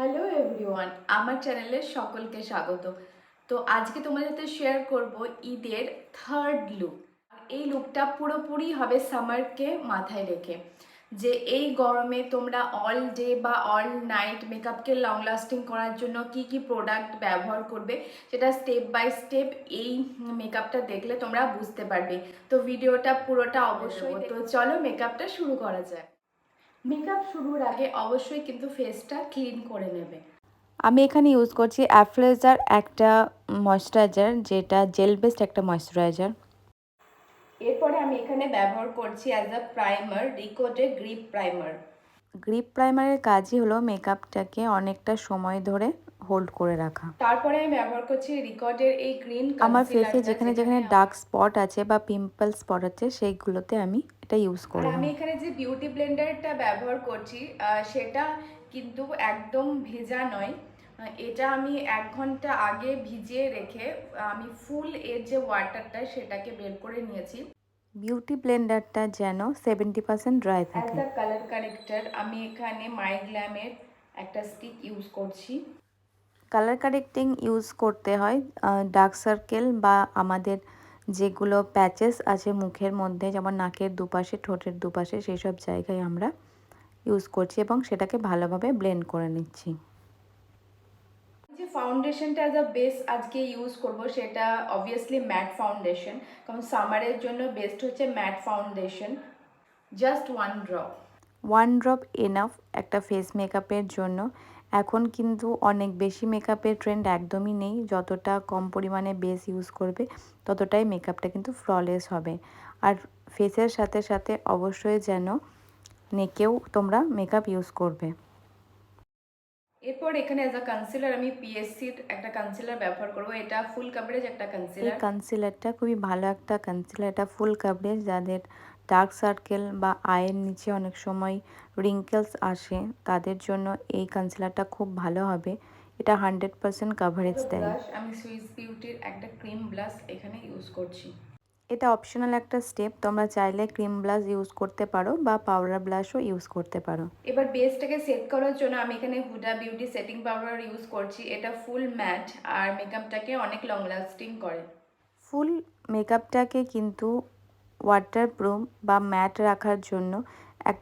Hello everyone, আমার চ্যানেলে সকলকে স্বাগত। তো আজকে তোমাদের সাথে শেয়ার করব ঈদের থার্ড লুক। এই লুকটা পুরোপুরি হবে সামারকে মাথায় রেখে, যে এই গরমে তোমরা অল ডে বা অল নাইট মেকআপকে লং লাস্টিং করার জন্য কি কি প্রোডাক্ট ব্যবহার করবে সেটা স্টেপ বাই স্টেপ এই মেকআপটা দেখলে তোমরা বুঝতে পারবে। তো ভিডিওটা পুরোটা অবশ্যই, তো চলো মেকআপটা শুরু করা যায়। মেকআপ শুরুর আগে অবশ্যই কিন্তু ফেসটা ক্লিন করে নেবে। আমি এখানে ইউজ করছি অ্যাফ্লেজার একটা ময়েশ্চারাইজার, যেটা জেল বেসড একটা ময়েশ্চারাইজার। এরপরে আমি এখানে ব্যবহার করছি অ্যাজ আ প্রাইমার রিকোডের গ্রিপ প্রাইমার। গ্রিপ প্রাইমারের কাজই হলো মেকআপটাকে অনেকটা সময় ধরে হোল্ড করে রাখা। তারপরে আমি ব্যবহার করছি রিকোডের এই গ্রিন আমার ফেসে কনসিলারটা, যেখানে যেখানে ডার্ক স্পট আছে বা পিম্পল স্পট আছে সেইগুলোতে আমি এটা ইউজ আর করব। আমি এখানে যে বিউটি ব্লেন্ডারটা ব্যবহার করছি সেটা কিন্তু একদম ভেজা নয়। এটা আমি 1 ঘন্টা আগে ভিজিয়ে রেখে আমি ফুল এর যে ওয়াটারটা সেটাকে বের করে নিয়েছি। বিউটি ব্লেন্ডারটা যেন 70% ড্রাই অ্যাজ থাকে। আ কালার কারেক্টর আমি এখানে মাইগ্ল্যামের একটা স্টিক ইউজ করছি। কালার কারেক্টিং ইউজ করতে হয় ডার্ক সার্কেল বা আমাদের যেগুলো প্যাচেস আছে মুখের মধ্যে, যেমন নাকের দুপাশে, ঠোঁটের দুপাশে, সেই সব জায়গায় আমরা ইউজ করছি এবং সেটাকে ভালোভাবে ব্লেন্ড করে নিচ্ছি। যে ফাউন্ডেশনটা অ্যাজ আ বেস আজকে ইউজ করব সেটা অবভিয়াসলি ম্যাট ফাউন্ডেশন, কারণ সামারের জন্য বেস্ট হচ্ছে matte foundation. Just 1 drop. 1 drop enough একটা ফেস মেকআপের জন্য। এখন কিন্তু অনেক বেশি মেকআপের ট্রেন্ড একদমই নেই, যতটা কম পরিমাণে বেস ইউজ করবে ততটাই মেকআপটা কিন্তু ফ্ললেস হবে। আর ফেসের সাথে সাথে অবশ্যই যেন নেকেও তোমরা মেকআপ ইউজ করবে। এরপর এখানে অ্যাজ আ কনসিলার আমি পিএসসির একটা কনসিলার ব্যবহার করব। এটা ফুল কভারেজ একটা এই কনসিলার। কনসিলারটা খুবই ভালো একটা কনসিলার, এটা ফুল কাভারেজ। যাদের ডার্ক সার্কেল বা আয়ের নিচে অনেক সময় রিঙ্কেলস আসে তাদের জন্য এই কনসিলারটা খুব ভালো হবে। এটা 100% কাভারেজ দেয়। ব্লাশ আমি সুইস বিউটির একটা ক্রিম ব্লাশ এখানে ইউজ করছি। এটা অপশনাল একটা স্টেপ, তোমরা চাইলে ক্রিম ব্লাশ ইউজ করতে পারো বা পাউডার ব্লাশও ইউজ করতে পারো। এবার বেসটাকে সেট করার জন্য আমি এখানে Hooda beauty setting powder use করছি। এটা ফুল ম্যাট আর মেকআপটাকে অনেক লং লাস্টিং করে। ফুল মেকআপটাকে কিন্তু ওয়াটারপ্রুফ বা ম্যাট রাখার জন্য